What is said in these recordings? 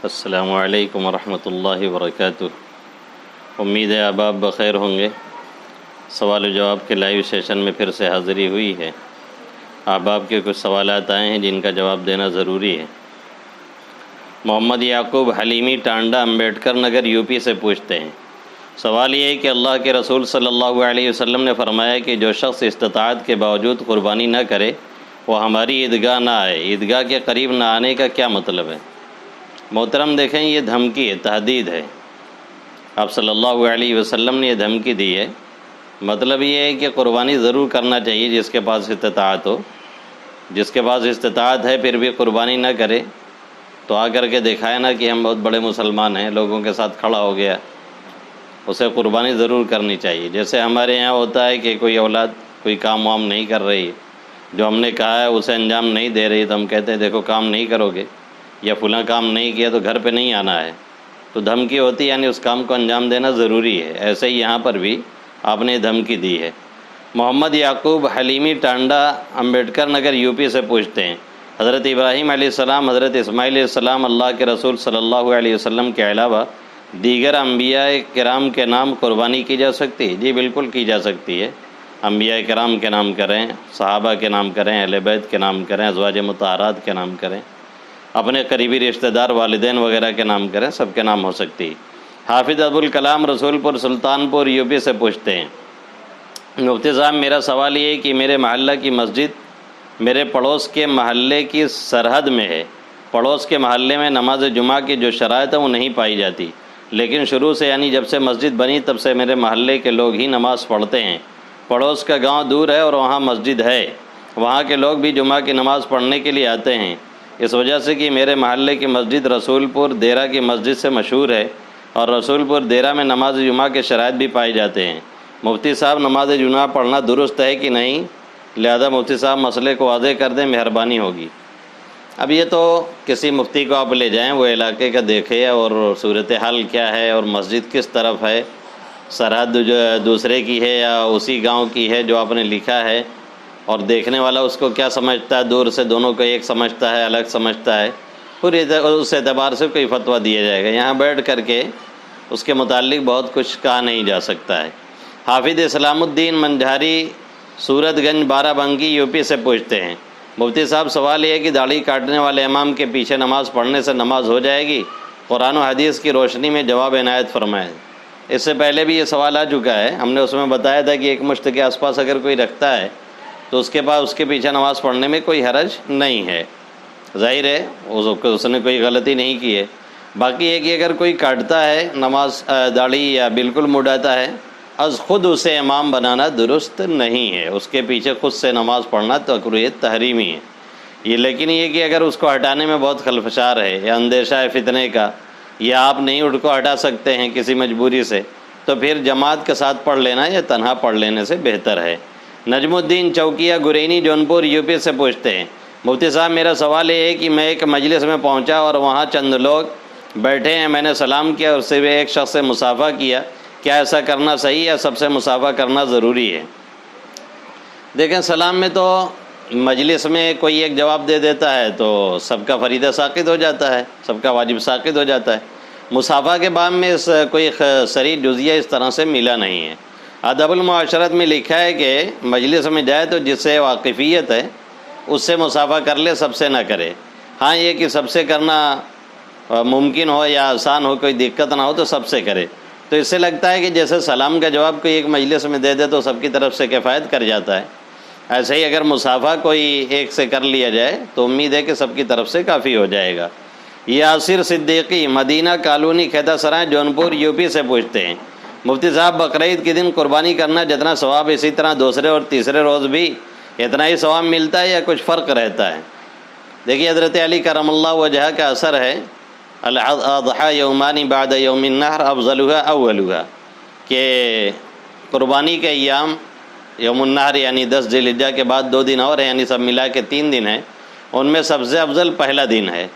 السلام علیکم ورحمۃ اللہ وبرکاتہ۔ امید ہے آپ بخیر ہوں گے۔ سوال و جواب کے لائیو سیشن میں پھر سے حاضری ہوئی ہے۔ احباب کے کچھ سوالات آئے ہیں جن کا جواب دینا ضروری ہے۔ محمد یعقوب حلیمی ٹانڈا امبیڈکر نگر یو پی سے پوچھتے ہیں، سوال یہ ہے کہ اللہ کے رسول صلی اللہ علیہ وسلم نے فرمایا کہ جو شخص استطاعت کے باوجود قربانی نہ کرے وہ ہماری عیدگاہ نہ آئے، عیدگاہ کے قریب نہ آنے کا کیا مطلب ہے؟ محترم دیکھیں، یہ دھمکی ہے، تہدید ہے۔ آپ صلی اللہ علیہ وسلم نے یہ دھمکی دی ہے۔ مطلب یہ ہے کہ قربانی ضرور کرنا چاہیے جس کے پاس استطاعت ہو۔ جس کے پاس استطاعت ہے پھر بھی قربانی نہ کرے تو آ کر کے دکھائے نا کہ ہم بہت بڑے مسلمان ہیں، لوگوں کے ساتھ کھڑا ہو گیا، اسے قربانی ضرور کرنی چاہیے۔ جیسے ہمارے یہاں ہوتا ہے کہ کوئی اولاد کوئی کام وام نہیں کر رہی، جو ہم نے کہا ہے اسے انجام نہیں دے رہی، تو ہم کہتے ہیں دیکھو کام نہیں کرو گے یا فلاں کام نہیں کیا تو گھر پہ نہیں آنا ہے، تو دھمکی ہوتی ہے، یعنی اس کام کو انجام دینا ضروری ہے۔ ایسے ہی یہاں پر بھی آپ نے دھمکی دی ہے۔ محمد یعقوب حلیمی ٹانڈا امبیڈکر نگر یو پی سے پوچھتے ہیں، حضرت ابراہیم علیہ السلام، حضرت اسماعیل علیہ السلام، اللہ کے رسول صلی اللہ علیہ وسلم کے علاوہ دیگر انبیاء کرام کے نام قربانی کی جا سکتی ہے؟ جی بالکل کی جا سکتی ہے۔ انبیاء کرام کے نام کریں، صحابہ کے نام کریں، اہل بیت کے نام کریں، ازواج مطہرات کے نام کریں، اپنے قریبی رشتہ دار والدین وغیرہ کے نام کریں، سب کے نام ہو سکتی ہے۔ حافظ ابوالکلام رسول پور سلطانپور یو پی سے پوچھتے ہیں، مفتی صاحب میرا سوال یہ ہے کہ میرے محلہ کی مسجد میرے پڑوس کے محلے کی سرحد میں ہے۔ پڑوس کے محلے میں نماز جمعہ کی جو شرائط ہے وہ نہیں پائی جاتی، لیکن شروع سے یعنی جب سے مسجد بنی تب سے میرے محلے کے لوگ ہی نماز پڑھتے ہیں۔ پڑوس کا گاؤں دور ہے اور وہاں مسجد ہے، وہاں کے لوگ بھی جمعہ کی نماز پڑھنے کے لیے آتے ہیں۔ اس وجہ سے کہ میرے محلے کی مسجد رسول پور دیرہ کی مسجد سے مشہور ہے اور رسول پور دیرہ میں نماز جمعہ کے شرائط بھی پائے جاتے ہیں۔ مفتی صاحب نماز جمعہ پڑھنا درست ہے کہ نہیں؟ لہذا مفتی صاحب مسئلے کو واضح کر دیں، مہربانی ہوگی۔ اب یہ تو کسی مفتی کو آپ لے جائیں، وہ علاقے کا دیکھے اور صورتحال کیا ہے اور مسجد کس طرف ہے، سرحد جو دوسرے کی ہے یا اسی گاؤں کی ہے جو آپ نے لکھا ہے، اور دیکھنے والا اس کو کیا سمجھتا ہے، دور سے دونوں کو ایک سمجھتا ہے، الگ سمجھتا ہے، پھر اس اعتبار سے کوئی فتویٰ دیا جائے گا۔ یہاں بیٹھ کر کے اس کے متعلق بہت کچھ کہا نہیں جا سکتا ہے۔ حافظ اسلام الدین منجھاری صورت گنج بارہ بنکی یو پی سے پوچھتے ہیں، مفتی صاحب سوال یہ ہے کہ داڑھی کاٹنے والے امام کے پیچھے نماز پڑھنے سے نماز ہو جائے گی؟ قرآن و حدیث کی روشنی میں جواب عنایت فرمائیں۔ اس سے پہلے بھی یہ سوال آ چکا ہے، ہم نے اس میں بتایا تھا کہ ایک مشت کے آس پاس اگر کوئی رکھتا ہے تو اس کے بعد اس کے پیچھے نماز پڑھنے میں کوئی حرج نہیں ہے، ظاہر ہے اس نے کوئی غلطی نہیں کی ہے۔ باقی یہ کہ اگر کوئی کاٹتا ہے نماز داڑھی یا بالکل مڈاتا ہے، از خود اسے امام بنانا درست نہیں ہے، اس کے پیچھے خود سے نماز پڑھنا تکریہ تحریمی ہے۔ یہ لیکن یہ کہ اگر اس کو ہٹانے میں بہت خلفشار ہے یا اندیشہ ہے فتنے کا، یا آپ نہیں اٹھ کو ہٹا سکتے ہیں کسی مجبوری سے، تو پھر جماعت کے ساتھ پڑھ لینا یا تنہا پڑھ لینے سے بہتر ہے۔ نجم الدین چوکیہ گرینی جونپور یو پی سے پوچھتے ہیں، مفتی صاحب میرا سوال یہ ہے کہ میں ایک مجلس میں پہنچا اور وہاں چند لوگ بیٹھے ہیں، میں نے سلام کیا اور صرف ایک شخص سے مصافحہ کیا، کیا ایسا کرنا صحیح ہے؟ سب سے مصافحہ کرنا ضروری ہے؟ دیکھیں، سلام میں تو مجلس میں کوئی ایک جواب دے دیتا ہے تو سب کا فریضہ ساقط ہو جاتا ہے، سب کا واجب ساقط ہو جاتا ہے۔ مصافحہ کے باب میں کوئی صریح جزیہ اس طرح سے ملا نہیں ہے۔ ادب المعاشرت میں لکھا ہے کہ مجلس میں جائے تو جس سے واقفیت ہے اس سے مصافحہ کر لے، سب سے نہ کرے۔ ہاں یہ کہ سب سے کرنا ممکن ہو یا آسان ہو، کوئی دقت نہ ہو تو سب سے کرے۔ تو اس سے لگتا ہے کہ جیسے سلام کا جواب کوئی ایک مجلس میں دے دے تو سب کی طرف سے کفایت کر جاتا ہے، ایسے ہی اگر مصافحہ کوئی ایک سے کر لیا جائے تو امید ہے کہ سب کی طرف سے کافی ہو جائے گا۔ یاسر صدیقی مدینہ کالونی کھیتا سرائے جونپور یو پی سے پوچھتے ہیں، مفتی صاحب بقرعید کے دن قربانی کرنا جتنا ثواب اسی طرح دوسرے اور تیسرے روز بھی اتنا ہی ثواب ملتا ہے یا کچھ فرق رہتا ہے؟ دیکھیے، حضرت علی کرم اللہ وجہہ کا اثر ہے، الاضحیٰ یومان بعد یوم النحر افضلها اولها، کہ قربانی کے ایام یوم النحر یعنی 10 ذی الحجہ کے بعد 2 دن اور ہیں، یعنی سب ملا کے 3 دن ہیں، ان میں سب سے افضل پہلا دن ہے۔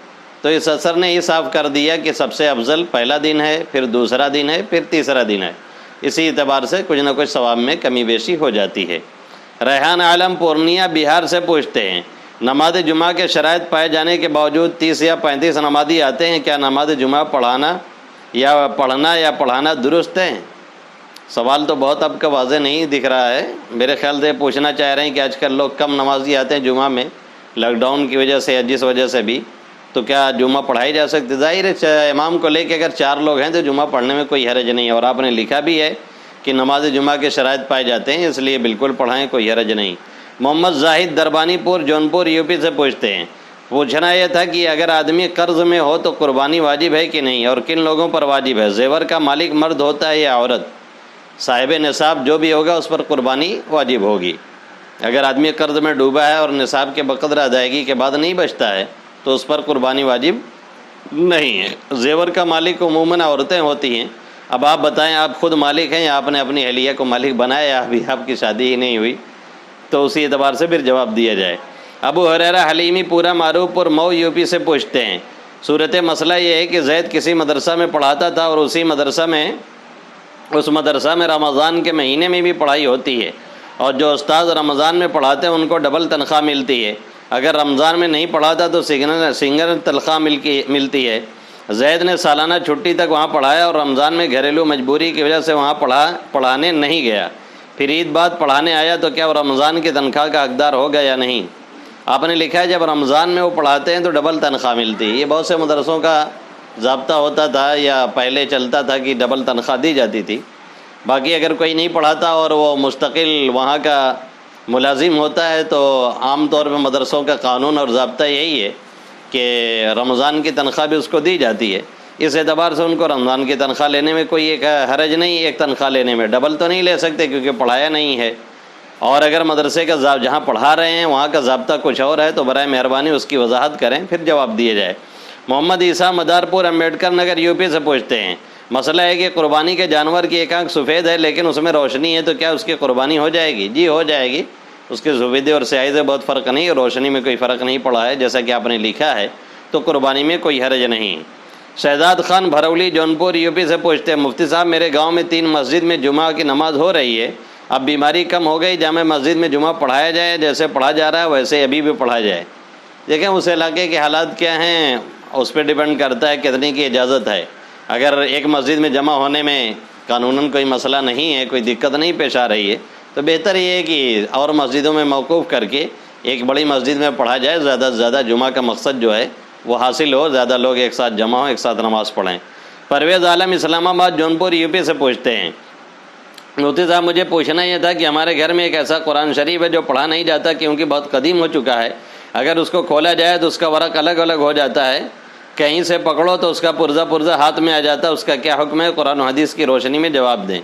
تو اس اثر نے یہ صاف کر دیا کہ سب سے افضل پہلا دن ہے، پھر دوسرا دن ہے، پھر تیسرا دن ہے۔ اسی اعتبار سے کچھ نہ کچھ ثواب میں کمی بیشی ہو جاتی ہے۔ ریحان عالم پورنیہ بہار سے پوچھتے ہیں، نماز جمعہ کے شرائط پائے جانے کے باوجود 30 یا 35 نمازی آتے ہیں، کیا نماز جمعہ پڑھنا یا پڑھانا درست ہے؟ سوال تو بہت اب کا واضح نہیں دکھ رہا ہے، میرے خیال سے پوچھنا چاہ رہے ہیں کہ آج کل لوگ کم نمازی آتے ہیں جمعہ میں، لاک ڈاؤن کی وجہ سے یا جس وجہ سے بھی، تو کیا جمعہ پڑھائی جا سکتی؟ ظاہر ہے امام کو لے کے اگر 4 لوگ ہیں تو جمعہ پڑھنے میں کوئی حرج نہیں ہے، اور آپ نے لکھا بھی ہے کہ نماز جمعہ کے شرائط پائے جاتے ہیں، اس لیے بالکل پڑھائیں، کوئی حرج نہیں۔ محمد زاہد دربانی پور جونپور یوپی سے پوچھتے ہیں، پوچھنا یہ تھا کہ اگر آدمی قرض میں ہو تو قربانی واجب ہے کہ نہیں، اور کن لوگوں پر واجب ہے؟ زیور کا مالک مرد ہوتا ہے یا عورت؟ صاحب نصاب جو بھی ہوگا اس پر قربانی واجب ہوگی۔ اگر آدمی قرض میں ڈوبا ہے اور نصاب کے بقدر ادائیگی کے بعد نہیں بچتا ہے تو اس پر قربانی واجب نہیں ہے۔ زیور کا مالک عموماً عورتیں ہوتی ہیں۔ اب آپ بتائیں، آپ خود مالک ہیں یا آپ نے اپنی اہلیہ کو مالک بنایا یا ابھی آپ کی شادی ہی نہیں ہوئی؟ تو اسی اعتبار سے پھر جواب دیا جائے۔ ابو ہریرہ حلیمی پورا معروف پور مئو یوپی سے پوچھتے ہیں، صورت مسئلہ یہ ہے کہ زید کسی مدرسہ میں پڑھاتا تھا اور اس مدرسہ میں رمضان کے مہینے میں بھی پڑھائی ہوتی ہے، اور جو استاد رمضان میں پڑھاتے ہیں ان کو ڈبل تنخواہ ملتی ہے۔ اگر رمضان میں نہیں پڑھاتا تو سنگل تنخواہ ملتی ہے۔ زید نے سالانہ چھٹی تک وہاں پڑھایا اور رمضان میں گھریلو مجبوری کی وجہ سے وہاں پڑھانے نہیں گیا، پھر عید بعد پڑھانے آیا تو کیا وہ رمضان کی تنخواہ کا حقدار ہوگا یا نہیں؟ آپ نے لکھا ہے جب رمضان میں وہ پڑھاتے ہیں تو ڈبل تنخواہ ملتی ہے۔ یہ بہت سے مدرسوں کا ضابطہ ہوتا تھا یا پہلے چلتا تھا کہ ڈبل تنخواہ دی جاتی تھی۔ باقی اگر کوئی نہیں پڑھاتا اور وہ مستقل وہاں کا ملازم ہوتا ہے تو عام طور پہ مدرسوں کا قانون اور ضابطہ یہی ہے کہ رمضان کی تنخواہ بھی اس کو دی جاتی ہے۔ اس اعتبار سے ان کو رمضان کی تنخواہ لینے میں کوئی ایک حرج نہیں، ایک تنخواہ لینے میں ڈبل تو نہیں لے سکتے کیونکہ پڑھایا نہیں ہے۔ اور اگر مدرسے کا جہاں پڑھا رہے ہیں وہاں کا ضابطہ کچھ اور ہے تو برائے مہربانی اس کی وضاحت کریں، پھر جواب دیا جائے۔ محمد عیسیٰ مدارپور امبیڈکر نگر یوپی سے پوچھتے ہیں، مسئلہ ہے کہ قربانی کے جانور کی ایک آنکھ سفید ہے لیکن اس میں روشنی ہے، تو کیا اس کی قربانی ہو جائے گی؟ جی ہو جائے گی، اس کے سفیدی اور سیاہی سے بہت فرق نہیں، روشنی میں کوئی فرق نہیں پڑا ہے جیسا کہ آپ نے لکھا ہے، تو قربانی میں کوئی حرج نہیں۔ شہزاد خان بھرولی جونپور یوپی سے پوچھتے ہیں، مفتی صاحب میرے گاؤں میں 3 مسجد میں جمعہ کی نماز ہو رہی ہے، اب بیماری کم ہو گئی، جامع مسجد میں جمعہ پڑھایا جائے، جیسے پڑھا جا رہا ہے ویسے ابھی بھی پڑھا جائے؟ دیکھیں اس علاقے کے حالات کیا ہیں اس پہ ڈیپینڈ کرتا ہے کتنے کی اجازت ہے۔ اگر ایک مسجد میں جمع ہونے میں قانوناً کوئی مسئلہ نہیں ہے، کوئی دقت نہیں پیش آ رہی ہے، تو بہتر یہ ہے کہ اور مسجدوں میں موقوف کر کے ایک بڑی مسجد میں پڑھا جائے، زیادہ سے زیادہ جمعہ کا مقصد جو ہے وہ حاصل ہو، زیادہ لوگ ایک ساتھ جمع ہوں، ایک ساتھ نماز پڑھیں۔ پرویز عالم اسلام آباد جونپور یوپی سے پوچھتے ہیں، مفتی صاحب مجھے پوچھنا یہ تھا کہ ہمارے گھر میں ایک ایسا قرآن شریف ہے جو پڑھا نہیں جاتا کیونکہ بہت قدیم ہو چکا ہے، اگر اس کو کھولا جائے تو اس کا ورق الگ الگ ہو جاتا ہے، کہیں سے پکڑو تو اس کا پرزہ ہاتھ میں آ جاتا ہے، اس کا کیا حکم ہے؟ قرآن و حدیث کی روشنی میں جواب دیں۔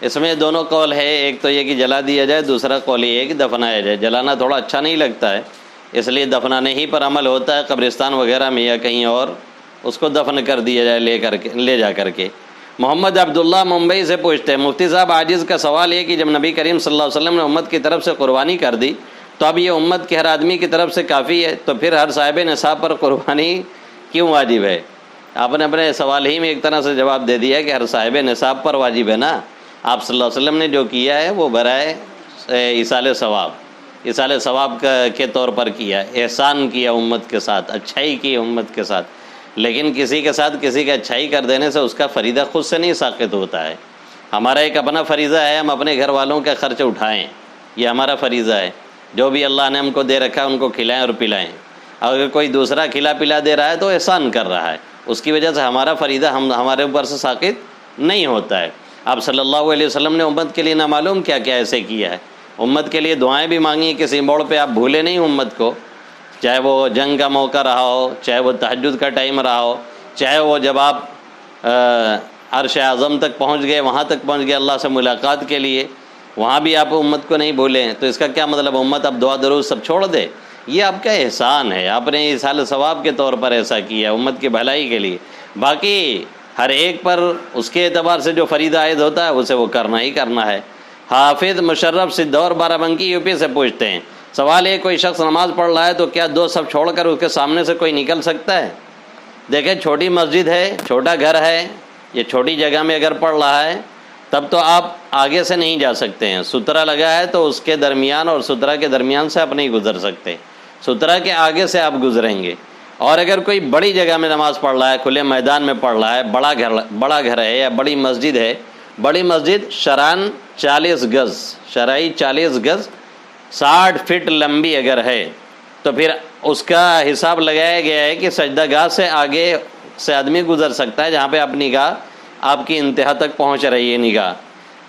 اس میں دونوں قول ہے، ایک تو یہ کہ جلا دیا جائے، دوسرا قول یہ ہے کہ دفنایا جائے۔ جلانا تھوڑا اچھا نہیں لگتا ہے، اس لیے دفنانے ہی پر عمل ہوتا ہے، قبرستان وغیرہ میں یا کہیں اور اس کو دفن کر دیا جائے لے جا کر کے۔ محمد عبداللہ ممبئی سے پوچھتے ہیں، مفتی صاحب عاجز کا سوال ہے کہ جب نبی کریم صلی اللہ علیہ وسلم نے امت کی طرف سے قربانی کر دی تو اب یہ امت کے ہر آدمی کی طرف سے کافی ہے، تو پھر ہر صاحب نصاب پر قربانی کیوں واجب ہے؟ آپ نے اپنے سوال ہی میں ایک طرح سے جواب دے دیا کہ ہر صاحب نصاب پر واجب ہے نا۔ آپ صلی اللہ علیہ وسلم نے جو کیا ہے وہ برائے ایصال ثواب کے طور پر کیا، احسان کیا امت کے ساتھ، اچھائی کی امت کے ساتھ، لیکن کسی کے ساتھ کسی کا اچھائی کر دینے سے اس کا فریضہ خود سے نہیں ساقط ہوتا ہے۔ ہمارا ایک اپنا فریضہ ہے، ہم اپنے گھر والوں کا خرچ اٹھائیں، یہ ہمارا فریضہ ہے، جو بھی اللہ نے ہم کو دے رکھا ہے ان کو کھلائیں اور پلائیں۔ اگر کوئی دوسرا کھلا پلا دے رہا ہے تو احسان کر رہا ہے، اس کی وجہ سے ہمارا فریضہ ہمارے اوپر سے ساقط نہیں ہوتا ہے۔ آپ صلی اللہ علیہ وسلم نے امت کے لیے نہ معلوم کیا کیا ایسے کیا ہے، امت کے لیے دعائیں بھی مانگی، کسی موڑ پہ آپ بھولے نہیں امت کو، چاہے وہ جنگ کا موقع رہا ہو، چاہے وہ تہجد کا ٹائم رہا ہو، چاہے وہ جب آپ عرش اعظم تک پہنچ گئے، وہاں تک پہنچ گئے اللہ سے ملاقات کے لیے، وہاں بھی آپ امت کو نہیں بھولیں، تو اس کا کیا مطلب امت اب دعا درود سب چھوڑ دے؟ یہ آپ کا احسان ہے، آپ نے ایصال ثواب کے طور پر ایسا کیا امت کی بھلائی کے لیے۔ باقی ہر ایک پر اس کے اعتبار سے جو فریضہ عائد ہوتا ہے اسے وہ کرنا ہی کرنا ہے۔ حافظ مشرف سدھور بارہ بنکی یوپی سے پوچھتے ہیں، سوال ہے کوئی شخص نماز پڑھ رہا ہے تو کیا 2 صف چھوڑ کر اس کے سامنے سے کوئی نکل سکتا ہے؟ دیکھیں چھوٹی مسجد ہے، چھوٹا گھر ہے، یہ چھوٹی جگہ میں اگر پڑھ رہا ہے تب تو آپ آگے سے نہیں جا سکتے ہیں، سترہ لگا ہے تو اس کے درمیان اور سترہ کے درمیان سے آپ نہیں گزر سکتے۔ سترہ کے آگے سے آپ گزریں گے۔ اور اگر کوئی بڑی جگہ میں نماز پڑھ رہا ہے، کھلے میدان میں پڑھ رہا ہے، بڑا گھر ہے یا بڑی مسجد ہے، بڑی مسجد شرعاً 40 گز، شرعی 40 گز 60 فٹ لمبی اگر ہے تو پھر اس کا حساب لگایا گیا ہے کہ سجدہ گاہ سے آگے سے آدمی گزر سکتا ہے، جہاں پہ آپ نگاہ آپ کی انتہا تک پہنچ رہی ہے نگاہ،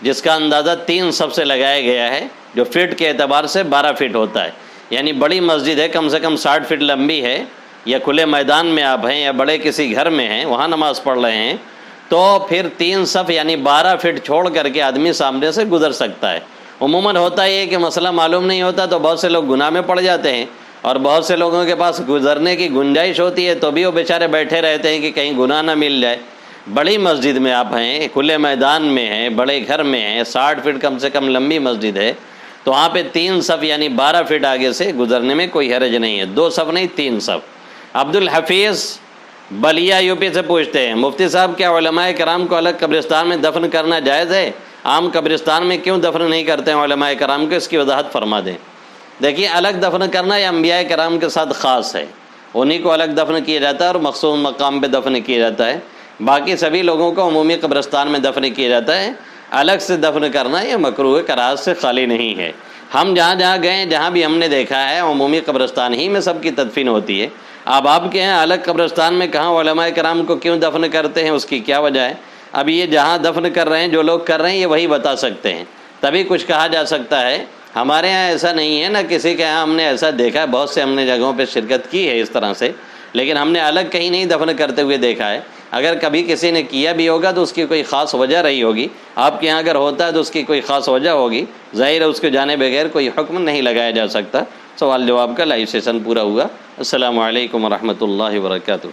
جس کا اندازہ 3 صف سے لگایا گیا ہے، جو فٹ کے اعتبار سے 12 فٹ ہوتا ہے۔ یعنی بڑی مسجد ہے، کم سے کم 60 فٹ لمبی ہے، یا کھلے میدان میں آپ ہیں یا بڑے کسی گھر میں ہیں، وہاں نماز پڑھ رہے ہیں، تو پھر 3 صف یعنی 12 فٹ چھوڑ کر کے آدمی سامنے سے گزر سکتا ہے۔ عموماً ہوتا یہ کہ مسئلہ معلوم نہیں ہوتا تو بہت سے لوگ گناہ میں پڑ جاتے ہیں، اور بہت سے لوگوں کے پاس گزرنے کی گنجائش ہوتی ہے تو بھی وہ بیچارے بیٹھے رہتے ہیں کہ کہیں گناہ نہ مل جائے۔ بڑی مسجد میں آپ ہیں، کھلے میدان میں ہیں، بڑے گھر میں ہیں، 60 فٹ کم سے کم لمبی مسجد ہے، تو وہاں پہ 3 صف یعنی 12 فٹ آگے سے گزرنے میں کوئی حرج نہیں ہے، 2 صف نہیں 3 صف۔ عبدالحفیظ بلیا یوپی سے پوچھتے ہیں، مفتی صاحب کیا علماء کرام کو الگ قبرستان میں دفن کرنا جائز ہے؟ عام قبرستان میں کیوں دفن نہیں کرتے ہیں علماء کرام کو؟ اس کی وضاحت فرما دیں۔ دیکھیے، الگ دفن کرنا یہ انبیاء کرام کے ساتھ خاص ہے، انہی کو الگ دفن کیا جاتا ہے اور مخصوص مقام پہ دفن کیا جاتا ہے، باقی سبھی لوگوں کو عمومی قبرستان میں دفن کیا جاتا ہے۔ الگ سے دفن کرنا یہ مکروہ کراہت سے خالی نہیں ہے۔ ہم جہاں جہاں گئے، جہاں بھی ہم نے دیکھا ہے، عمومی قبرستان ہی میں سب کی تدفین ہوتی ہے۔ اب آپ کے یہاں الگ قبرستان میں کہاں علماء کرام کو کیوں دفن کرتے ہیں، اس کی کیا وجہ ہے؟ اب یہ جہاں دفن کر رہے ہیں، جو لوگ کر رہے ہیں، یہ وہی بتا سکتے ہیں، تبھی کچھ کہا جا سکتا ہے۔ ہمارے یہاں ایسا نہیں ہے، نہ کسی کے یہاں ہم نے ایسا دیکھا ہے، بہت سے ہم نے جگہوں پہ شرکت کی ہے اس طرح سے، لیکن ہم نے الگ کہیں نہیں دفن کرتے ہوئے دیکھا ہے۔ اگر کبھی کسی نے کیا بھی ہوگا تو اس کی کوئی خاص وجہ رہی ہوگی، آپ کے یہاں اگر ہوتا ہے تو اس کی کوئی خاص وجہ ہوگی، ظاہر ہے اس کو جانے بغیر کوئی حکم نہیں لگایا جا سکتا۔ سوال جواب کا لائیو سیشن پورا ہوا۔ السلام علیکم ورحمۃ اللہ وبرکاتہ۔